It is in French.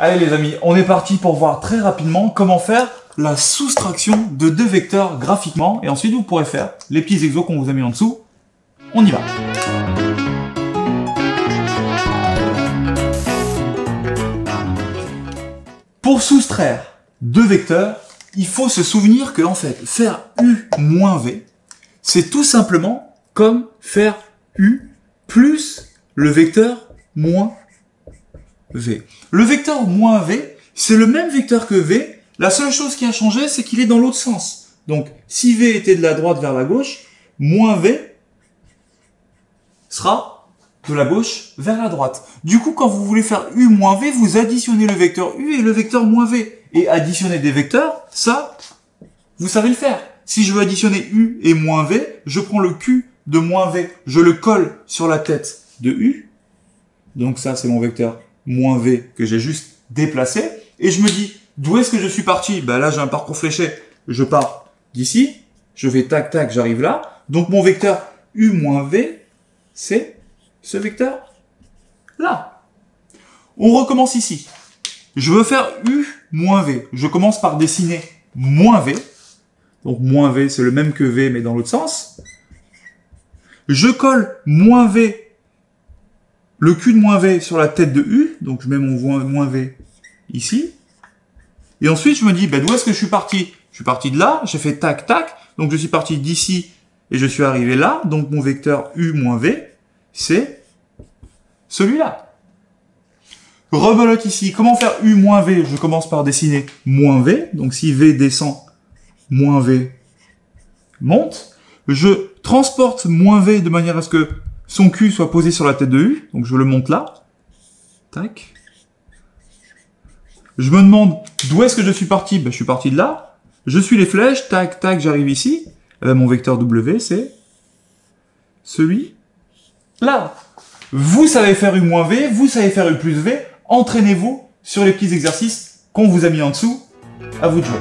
Allez les amis, on est parti pour voir très rapidement comment faire la soustraction de deux vecteurs graphiquement. Et ensuite, vous pourrez faire les petits exos qu'on vous a mis en dessous. On y va. Pour soustraire deux vecteurs, il faut se souvenir que en fait, faire U moins V, c'est tout simplement comme faire U plus le vecteur moins V. Le vecteur moins V, c'est le même vecteur que V. La seule chose qui a changé, c'est qu'il est dans l'autre sens. Donc, si V était de la droite vers la gauche, moins V sera de la gauche vers la droite. Du coup, quand vous voulez faire U moins V, vous additionnez le vecteur U et le vecteur moins V. Et additionner des vecteurs, ça, vous savez le faire. Si je veux additionner U et moins V, je prends le Q de moins V, je le colle sur la tête de U. Donc ça, c'est mon vecteur moins V que j'ai juste déplacé. Et je me dis, d'où est-ce que je suis parti? Ben là, j'ai un parcours fléché. Je pars d'ici, je vais tac, tac, j'arrive là. Donc mon vecteur U moins V, c'est ce vecteur-là. On recommence ici. Je veux faire U moins V. Je commence par dessiner moins V. Donc moins V, c'est le même que V, mais dans l'autre sens. Je colle moins V, le Q de moins V sur la tête de U. Donc je mets mon moins V ici. Et ensuite, je me dis, ben, d'où est-ce que je suis parti? Je suis parti de là, j'ai fait tac, tac. Donc je suis parti d'ici et je suis arrivé là. Donc mon vecteur U moins V, c'est celui-là. Rebelote ici. Comment faire U moins V? Je commence par dessiner moins V. Donc si V descend, moins V monte. Je transporte moins V de manière à ce que son Q soit posé sur la tête de U. Donc je le monte là. Tac. Je me demande d'où est-ce que je suis parti? Ben, je suis parti de là. Je suis les flèches. Tac, tac, j'arrive ici. Mon vecteur W, c'est celui-là. Vous savez faire U moins V, vous savez faire U plus V. Entraînez-vous sur les petits exercices qu'on vous a mis en dessous. À vous de jouer.